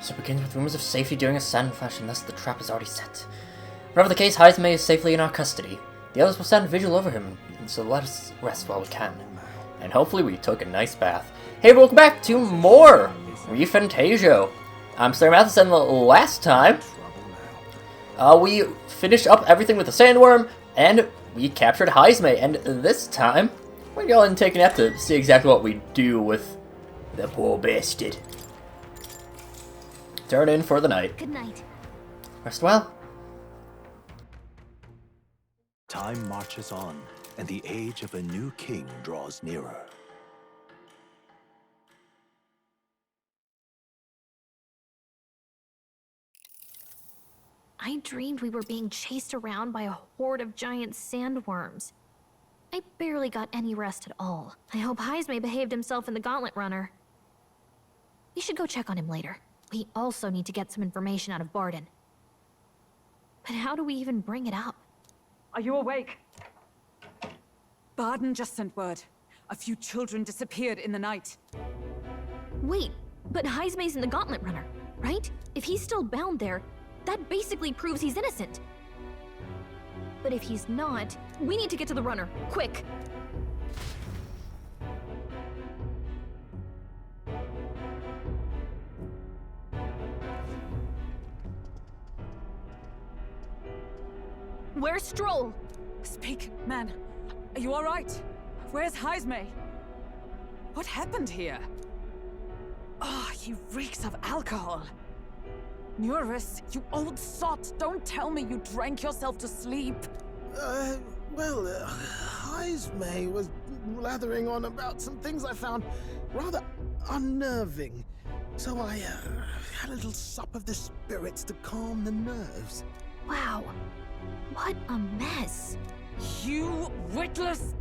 So it begins with rumors of safety during a sand flash, and thus the trap is already set. Whatever the case, Heismay is safely in our custody. The others will stand vigil over him, and so let us rest while we can. And hopefully we took a nice bath. Hey, welcome back to more ReFantazio. I'm SlayerMathis, and the last time, we finished up everything with the sandworm, and we captured Heismay, and this time, we're going to go ahead and take a nap to see exactly what we do with the poor bastard. Turn in for the night. Good night. Rest well. Time marches on, and the age of a new king draws nearer. I dreamed we were being chased around by a horde of giant sandworms. I barely got any rest at all. I hope Heismay behaved himself in the Gauntlet Runner. We should go check on him later. We also need to get some information out of Barden. But how do we even bring it up? Are you awake? Barden just sent word. A few children disappeared in the night. Wait, but Heismay's in the Gauntlet Runner, right? If he's still bound there, that basically proves he's innocent. But if he's not, we need to get to the runner, quick! Where's Stroll? Speak, man. Are you all right? Where's Heismay? What happened here? Oh, he reeks of alcohol. Neuris, you old sot, don't tell me you drank yourself to sleep. Heismay was blathering on about some things I found rather unnerving. So I had a little sup of the spirits to calm the nerves. Wow, what a mess. You witless...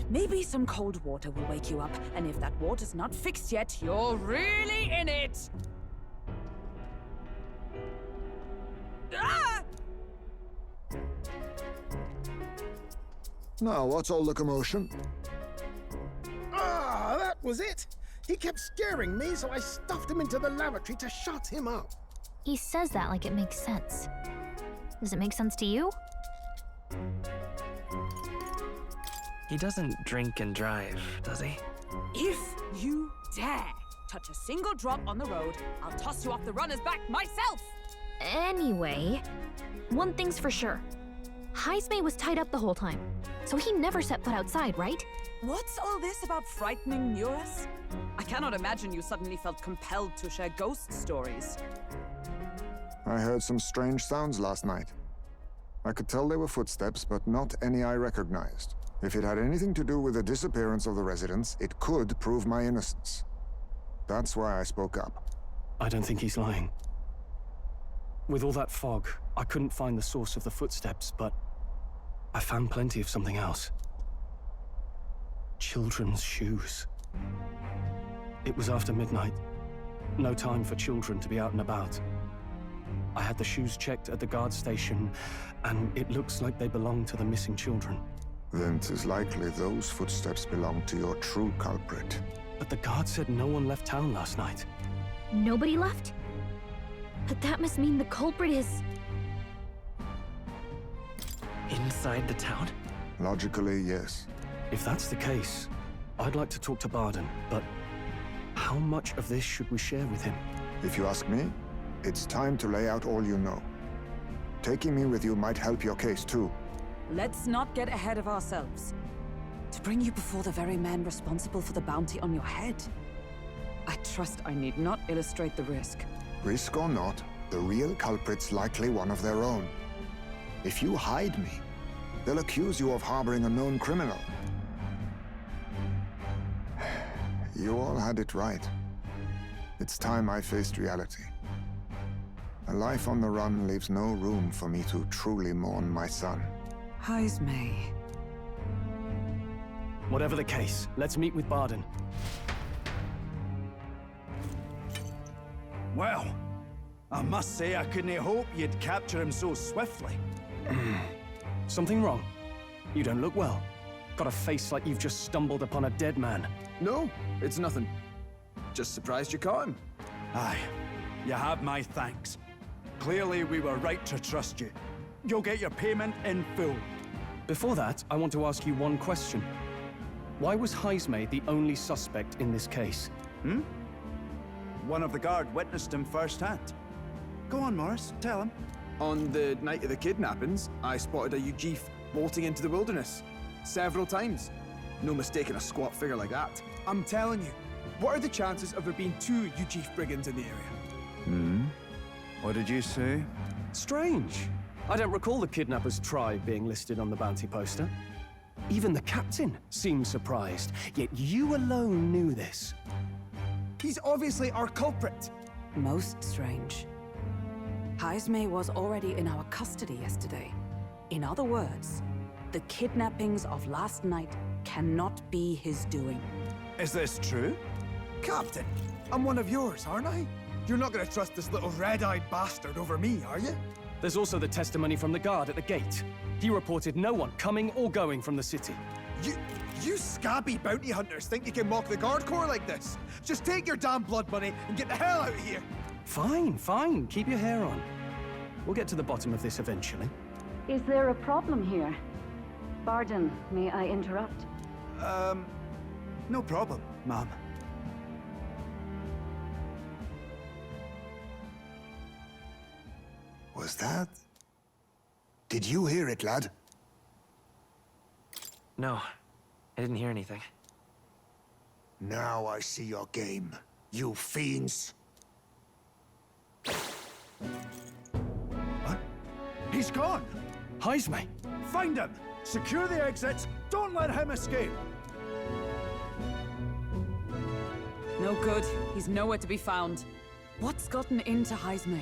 Maybe some cold water will wake you up, and if that water's not fixed yet, you're really in it! Ah! Now, what's all the commotion? Ah, that was it! He kept scaring me, so I stuffed him into the lavatory to shut him up. He says that like it makes sense. Does it make sense to you? He doesn't drink and drive, does he? If you dare touch a single drop on the road, I'll toss you off the runner's back myself! Anyway, one thing's for sure. Heismay was tied up the whole time, so he never set foot outside, right? What's all this about frightening Neuris? I cannot imagine you suddenly felt compelled to share ghost stories. I heard some strange sounds last night. I could tell they were footsteps, but not any I recognized. If it had anything to do with the disappearance of the residents, it could prove my innocence. That's why I spoke up. I don't think he's lying. With all that fog, I couldn't find the source of the footsteps, but I found plenty of something else. Children's shoes. It was after midnight. No time for children to be out and about. I had the shoes checked at the guard station, and it looks like they belong to the missing children. Then 'tis likely those footsteps belong to your true culprit. But the guard said no one left town last night. Nobody left? But that must mean the culprit is... Inside the town? Logically, yes. If that's the case, I'd like to talk to Barden, but how much of this should we share with him? If you ask me, it's time to lay out all you know. Taking me with you might help your case too. Let's not get ahead of ourselves. To bring you before the very man responsible for the bounty on your head. I trust I need not illustrate the risk. Risk or not, the real culprit's likely one of their own. If you hide me, they'll accuse you of harboring a known criminal. You all had it right. It's time I faced reality. A life on the run leaves no room for me to truly mourn my son. Heismay. Whatever the case, let's meet with Barden. Well, I must say I couldn't hope you'd capture him so swiftly. Something wrong? You don't look well. Got a face like you've just stumbled upon a dead man. No, it's nothing. Just surprised you caught him. Aye, you have my thanks. Clearly we were right to trust you. You'll get your payment in full. Before that, I want to ask you one question. Why was Heismay the only suspect in this case? One of the guard witnessed him firsthand. Go on, Morris, tell him. On the night of the kidnappings, I spotted a Ujif bolting into the wilderness. Several times. No mistaking a squat figure like that. I'm telling you, what are the chances of there being 2 Ujif brigands in the area? What did you say? Strange. I don't recall the kidnappers' tribe being listed on the bounty poster. Even the captain seemed surprised, yet you alone knew this. He's obviously our culprit. Most strange. Heismay was already in our custody yesterday. In other words, the kidnappings of last night cannot be his doing. Is this true? Captain, I'm one of yours, aren't I? You're not gonna trust this little red-eyed bastard over me, are you? There's also the testimony from the guard at the gate. He reported no one coming or going from the city. You scabby bounty hunters think you can mock the guard corps like this? Just take your damn blood money and get the hell out of here! Fine, fine. Keep your hair on. We'll get to the bottom of this eventually. Is there a problem here? Pardon, may I interrupt? No problem, ma'am. Was that? Did you hear it, lad? No, I didn't hear anything. Now I see your game, you fiends. What? He's gone! Heismay! Find him! Secure the exits! Don't let him escape! No good. He's nowhere to be found. What's gotten into Heismay?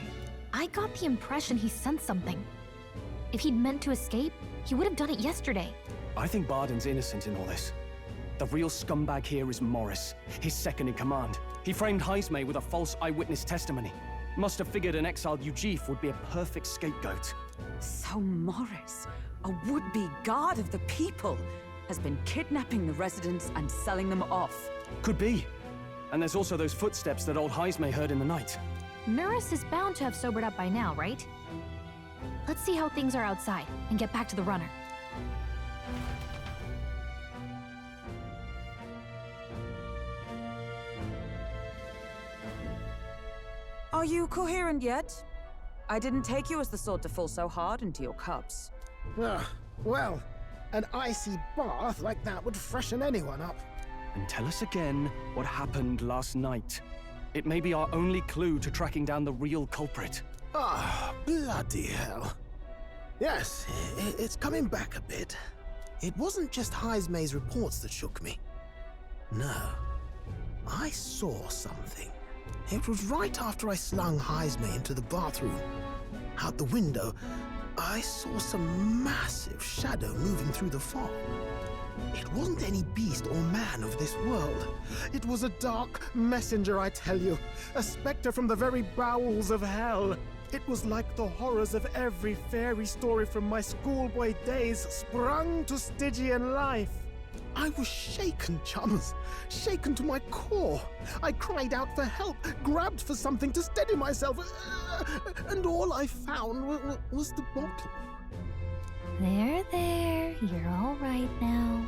I got the impression he sensed something. If he'd meant to escape, he would have done it yesterday. I think Barden's innocent in all this. The real scumbag here is Morris, his second in command. He framed Heismay with a false eyewitness testimony. Must have figured an exiled Ujif would be a perfect scapegoat. So Morris, a would-be guard of the people, has been kidnapping the residents and selling them off. Could be. And there's also those footsteps that old Heismay heard in the night. Norris is bound to have sobered up by now, right? Let's see how things are outside and get back to the runner. Are you coherent yet? I didn't take you as the sort to fall so hard into your cups. Well, an icy bath like that would freshen anyone up. And tell us again what happened last night. It may be our only clue to tracking down the real culprit. Ah, bloody hell. Yes, it's coming back a bit. It wasn't just Heismay's reports that shook me. No, I saw something. It was right after I slung Heismay into the bathroom. Out the window, I saw some massive shadow moving through the fog. It wasn't any beast or man of this world. It was a dark messenger, I tell you. A specter from the very bowels of hell. It was like the horrors of every fairy story from my schoolboy days sprung to Stygian life. I was shaken, chums. Shaken to my core. I cried out for help, grabbed for something to steady myself, and all I found was the bottle. There, you're all right now.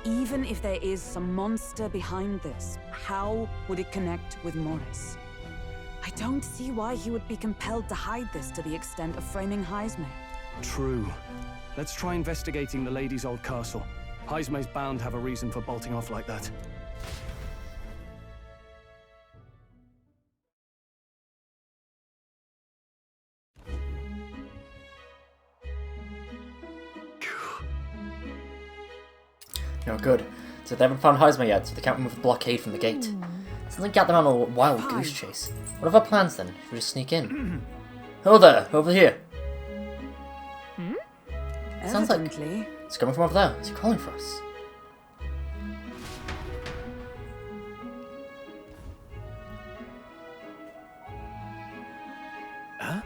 Even if there is some monster behind this, how would it connect with Morris? I don't see why he would be compelled to hide this to the extent of framing Heismay. True. Let's try investigating the lady's old castle. Heismay's bound to have a reason for bolting off like that. No good. So they haven't found Heismay yet, so they can't remove the blockade from the gate. Sounds like got them on a wild goose chase. What are our plans then? Should we just sneak in? Hello there, over here. Sounds like it's coming from over there. Is he calling for us? Huh?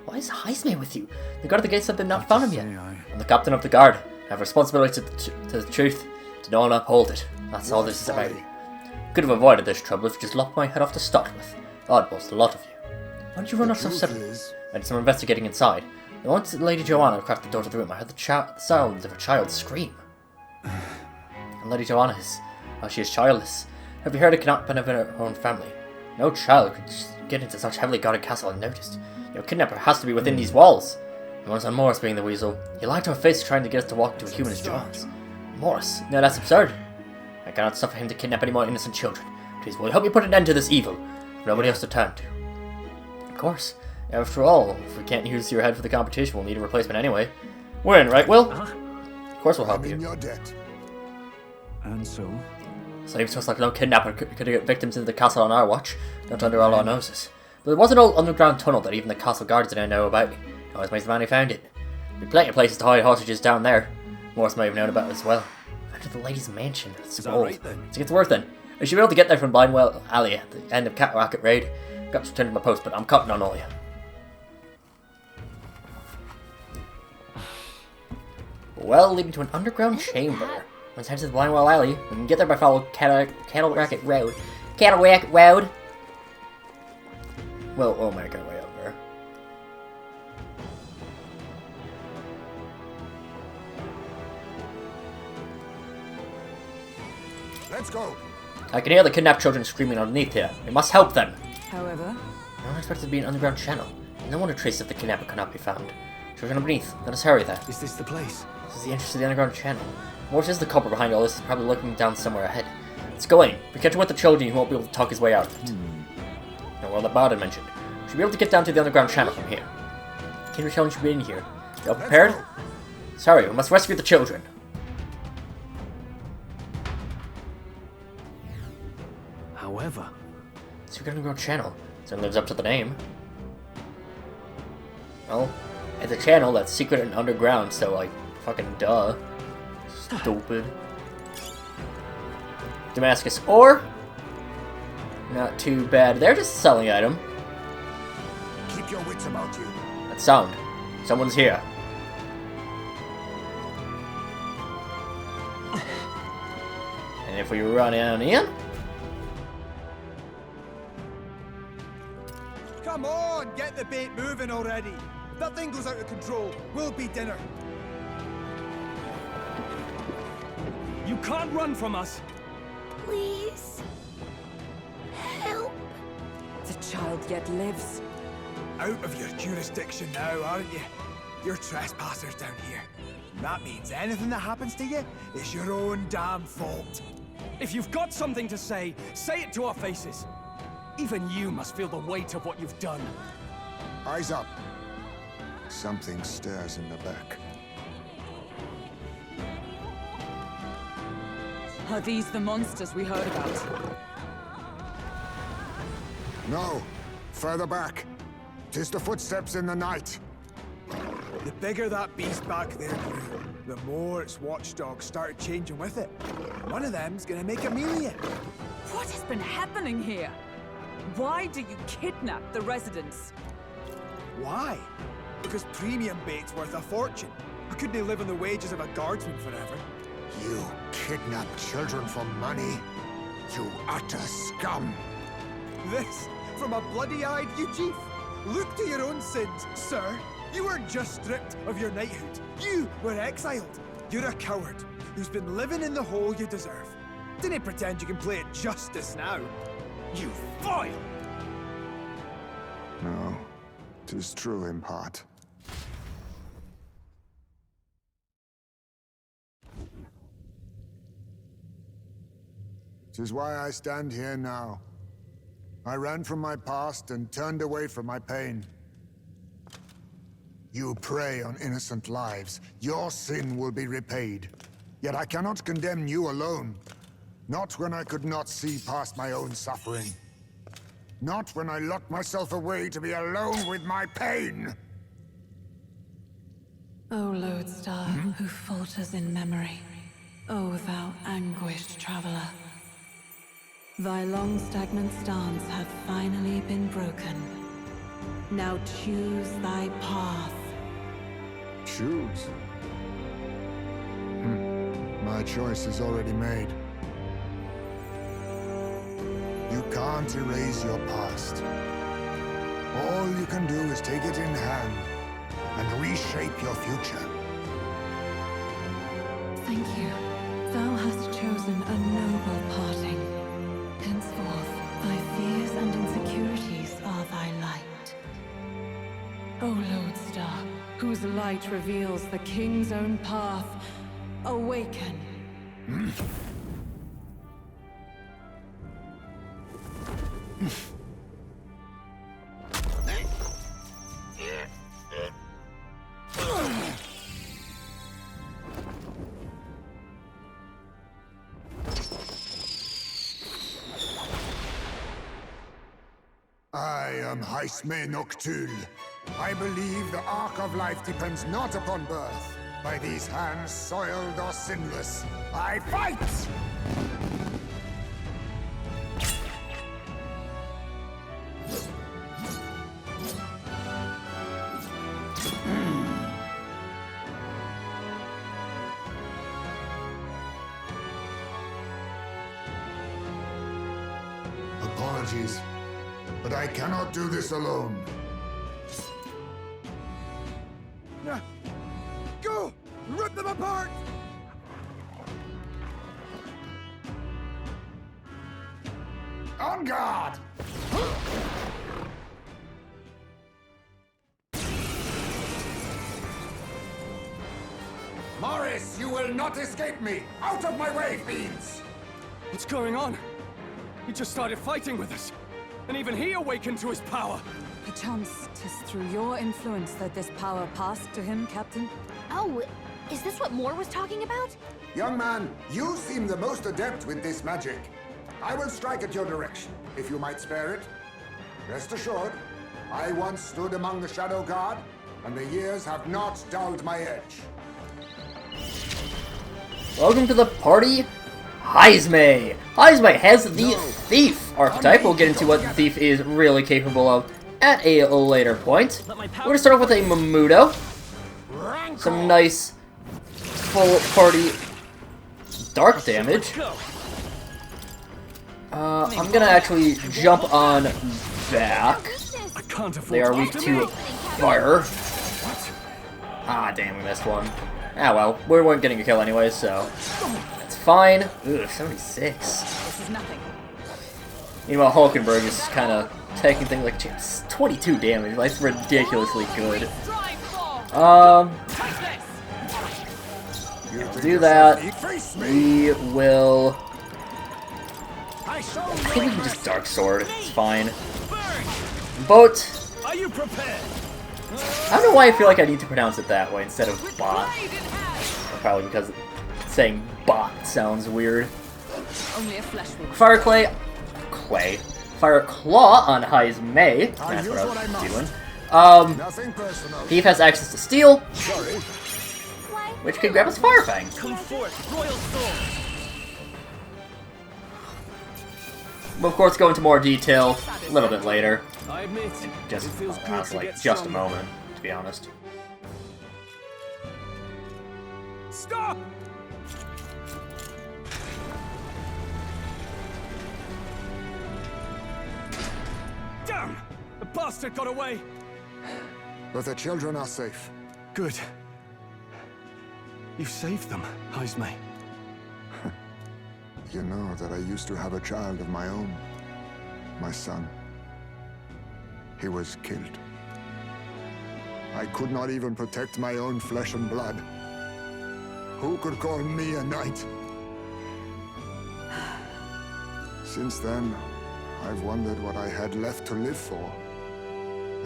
Why is Heismay with you? The guard at the gate said they've not found him yet. I'm the captain of the guard. I have responsibility to the truth, to know and uphold it. That's all this is about. Could have avoided this trouble if you just lopped my head off to start with. Oddballs, the lot of you. Why don't you run off so suddenly? I did some investigating inside. And once Lady Joanna cracked the door to the room, I heard the sounds of a child scream. And Lady Joanna she is childless. Have you heard it cannot benefit her own family? No child could get into such heavily guarded castle unnoticed. Your kidnapper has to be within these walls. And once on Morris being the weasel, he lied to her face trying to get us to walk to a human's jaws. Morris? No, that's absurd. I cannot suffer him to kidnap any more innocent children. Please, will you help me put an end to this evil? Nobody else to turn to. Of course. After all, if we can't use your head for the competition, we'll need a replacement anyway. We're in, right, Will? Of course we'll help you. In your debt. And so? Seems to us like no kidnapper could get victims into the castle on our watch, not under all our noses. But there was an old underground tunnel that even the castle guards didn't know about. Always makes the man who found it. There'd be plenty of places to hide hostages down there. Morris may have known about it as well. After the lady's mansion. It's old. Right, then? So it's worth then. I should be able to get there from Blinewell Alley at the end of Cat Racket Raid. Got to return to my post, but I'm counting on all you. Well, leading to an underground chamber. Let's head to the Blinewell Alley. We can get there by following Cattle Racket Road. Cattle Racket Road! Well, we'll make our way over. Let's go! I can hear the kidnapped children screaming underneath here. We must help them! However, No one expected to be an underground channel. No one to trace if the kidnapper cannot be found. Children underneath. Let us hurry there. Is this the place? This is the entrance to the underground channel. Morris is the culprit behind all this. He's probably looking down somewhere ahead. Let's go in. If we catch him with the children, he won't be able to talk his way out of it. Now, well, the Bard mentioned. We should be able to get down to the underground channel from here. Kindred children should be in here. You all prepared? Sorry, we must rescue the children. However, Secret underground channel. Certainly lives up to the name. Well, it's a channel that's secret and underground, so like, fucking duh. Stupid. Damascus ore? Not too bad. They're just a selling item. Keep your wits about you. That sound. Someone's here. And if we run on in... Come on, get the bait moving already. If that thing goes out of control, we'll be dinner. you can't run from us. Please. Help. The child yet lives. Out of your jurisdiction now, aren't you? You're trespassers down here. That means anything that happens to you is your own damn fault. If you've got something to say it to our faces. Even you must feel the weight of what you've done. Eyes up. Something stirs in the back. Are these the monsters we heard about? No. Further back. 'Tis the footsteps in the night. The bigger that beast back there grew, the more its watchdogs started changing with it. One of them's gonna make a meal of you. What has been happening here? Why do you kidnap the residents? Why? Because premium bait's worth a fortune. I couldn't live on the wages of a guardsman forever. You kidnap children for money? You utter scum! This from a bloody-eyed Eugene? Look to your own sins, sir. You weren't just stripped of your knighthood. You were exiled. You're a coward who's been living in the hole you deserve. Didn't pretend you can play at justice now. You foil! No, 'tis true in part. Tis why I stand here now. I ran from my past and turned away from my pain. You prey on innocent lives. Your sin will be repaid. Yet I cannot condemn you alone. Not when I could not see past my own suffering. Not when I locked myself away to be alone with my pain! O lodestar, who falters in memory. O thou anguished traveler. Thy long stagnant stance hath finally been broken. Now choose thy path. Choose? My choice is already made. can't erase your past. All you can do is take it in hand and reshape your future. Thank you. Thou hast chosen a noble parting. Henceforth, thy fears and insecurities are thy light. O Lodestar, whose light reveals the king's own path, awaken. I am Heismay Noctul. I believe the arc of life depends not upon birth. By these hands, soiled or sinless, I fight! Apologies, but I cannot do this alone. Go! Rip them apart! On guard! Morris, you will not escape me! Out of my way, fiends! What's going on? He just started fighting with us. And even he awakened to his power. Perchance 'tis through your influence that this power passed to him, Captain? Oh, is this what Moore was talking about? Young man, you seem the most adept with this magic. I will strike at your direction, if you might spare it. Rest assured, I once stood among the Shadow Guard, and the years have not dulled my edge. Welcome to the party, Heismay! Heismay has the Thief archetype. We'll get into what the Thief is really capable of at a later point. We're going to start off with a Mamudo. Some nice full party dark damage. I'm going to actually jump on back. They are weak to fire. Ah, damn, we missed one. Ah, well, we weren't getting a kill anyway, so it's fine. Ugh, 76. This is nothing. Meanwhile, Hulkenberg is kind of taking things like 22 damage. That's ridiculously good. To do that, we will. I think we can just Dark Sword. It's fine. Boat. Are you prepared? I don't know why I feel like I need to pronounce it that way instead of bot. Probably because saying bot sounds weird. Only a flesh wound. Fire Claw on Heismay. That's what I was doing. Thief has access to Steel, which can grab his Fire Fang. Come forth, Royal Soul. We'll of course go into more detail a little bit later. I admit, Just it feels good honestly, to like get just a stronger. moment, to be honest. Stop! Damn! The bastard got away! But the children are safe. Good. You saved them, Heismay. You know that I used to have a child of my own. My son. He was killed. I could not even protect my own flesh and blood. Who could call me a knight? Since then, I've wondered what I had left to live for,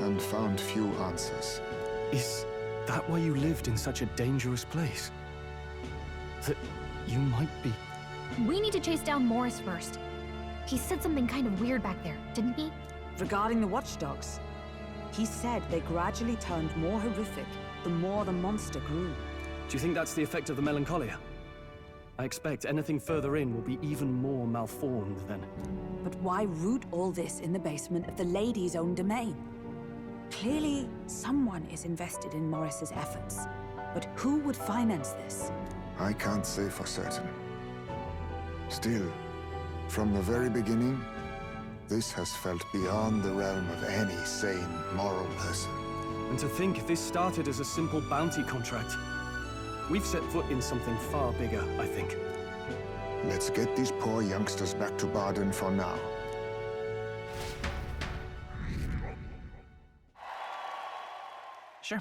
and found few answers. Is that why you lived in such a dangerous place? That you might be... We need to chase down Morris first. He said something kind of weird back there, didn't he? Regarding the watchdogs, he said they gradually turned more horrific the more the monster grew. Do you think that's the effect of the melancholia? I expect anything further in will be even more malformed then. But why root all this in the basement of the lady's own domain? Clearly, someone is invested in Morris's efforts. But who would finance this? I can't say for certain. Still, from the very beginning, This has felt beyond the realm of any sane, moral person. And to think this started as a simple bounty contract. We've set foot in something far bigger, I think. Let's get these poor youngsters back to Barden for now. Sure.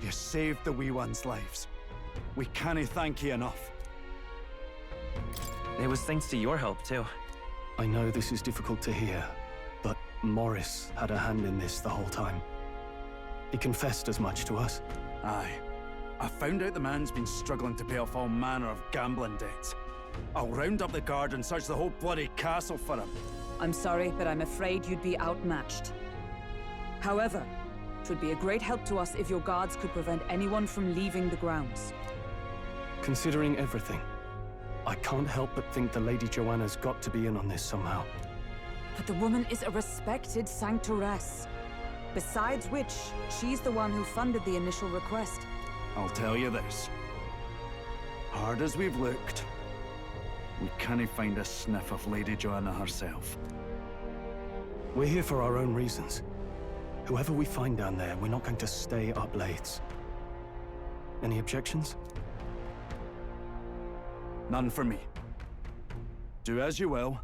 You saved the wee ones' lives. We can't thank you enough. It was thanks to your help, too. I know this is difficult to hear, but Morris had a hand in this the whole time. He confessed as much to us. Aye. I found out the man's been struggling to pay off all manner of gambling debts. I'll round up the guard and search the whole bloody castle for him. I'm sorry, but I'm afraid you'd be outmatched. However, it would be a great help to us if your guards could prevent anyone from leaving the grounds. Considering everything, I can't help but think the Lady Joanna's got to be in on this somehow. But the woman is a respected sanctoress. Besides which, she's the one who funded the initial request. I'll tell you this. Hard as we've looked, we can't find a sniff of Lady Joanna herself. We're here for our own reasons. Whoever we find down there, we're not going to stay up late. Any objections? None for me. Do as you will,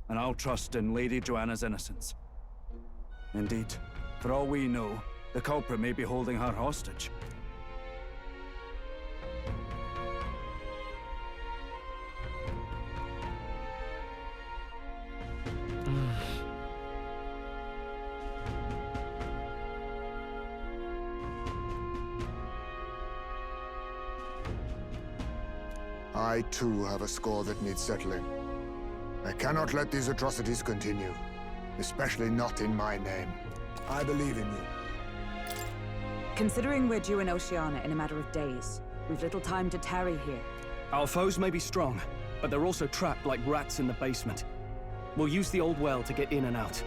and I'll trust in Lady Joanna's innocence. Indeed, for all we know, the culprit may be holding her hostage. I too have a score that needs settling. I cannot let these atrocities continue, especially not in my name. I believe in you. Considering we're due in Oceania in a matter of days, we've little time to tarry here. Our foes may be strong, but they're also trapped like rats in the basement. We'll use the old well to get in and out.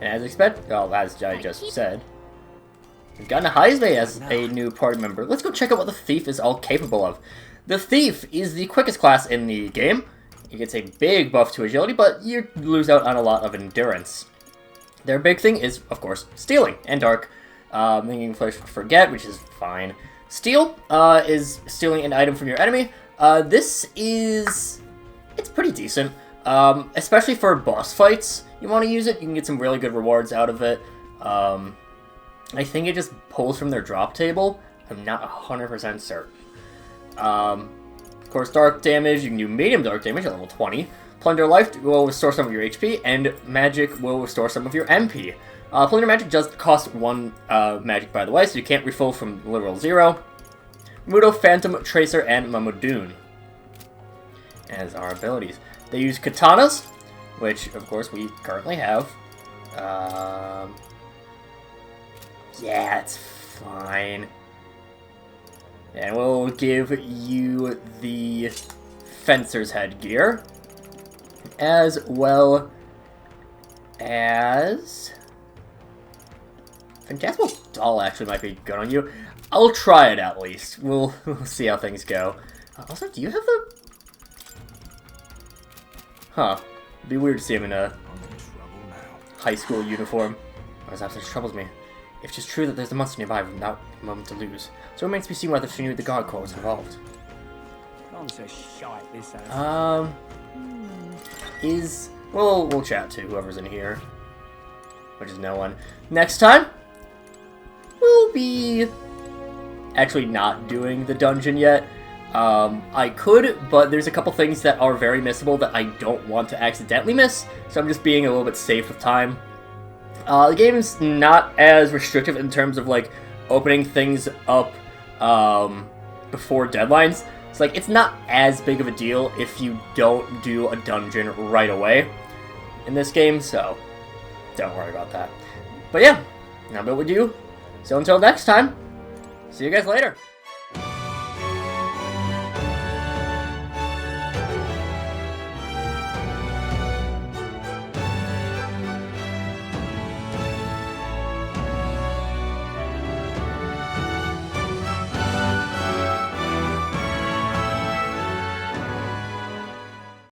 And as expected, well, as I just said, we've gotten Heismay as a new party member. Let's go check out what the Thief is all capable of. The Thief is the quickest class in the game. He gets a big buff to agility, but you lose out on a lot of endurance. Their big thing is, of course, stealing and dark. Making players forget, which is fine. Steal is stealing an item from your enemy. This is... it's pretty decent. Especially for boss fights. You want to use it, you can get some really good rewards out of it. I think it just pulls from their drop table. I'm not 100% certain. Of course, dark damage, you can do medium dark damage at level 20. Plunder life will restore some of your HP, and magic will restore some of your MP. Plunder magic does cost 1 magic, by the way, so you can't refill from literal 0. Mudo, Phantom, Tracer, and Mamudoon as our abilities. They use katanas, which, of course, we currently have. Yeah, it's fine. And we'll give you the Fencer's headgear, as well as... Phantasmal Doll actually might be good on you. I'll try it at least. We'll see how things go. Also, do you have the... Huh. It'd be weird to see him in a high school uniform. His absence troubles me. If it's true that there's a monster nearby without a moment to lose. So it remains to be seen whether she knew the guard corps was involved. We'll chat to whoever's in here. Which is no one. Next time, we'll be actually not doing the dungeon yet. I could, but there's a couple things that are very missable that I don't want to accidentally miss, so I'm just being a little bit safe with time. The game's not as restrictive in terms of, like, opening things up, before deadlines. It's like, it's not as big of a deal if you don't do a dungeon right away in this game, so don't worry about that. But yeah, now what we do. So until next time, see you guys later.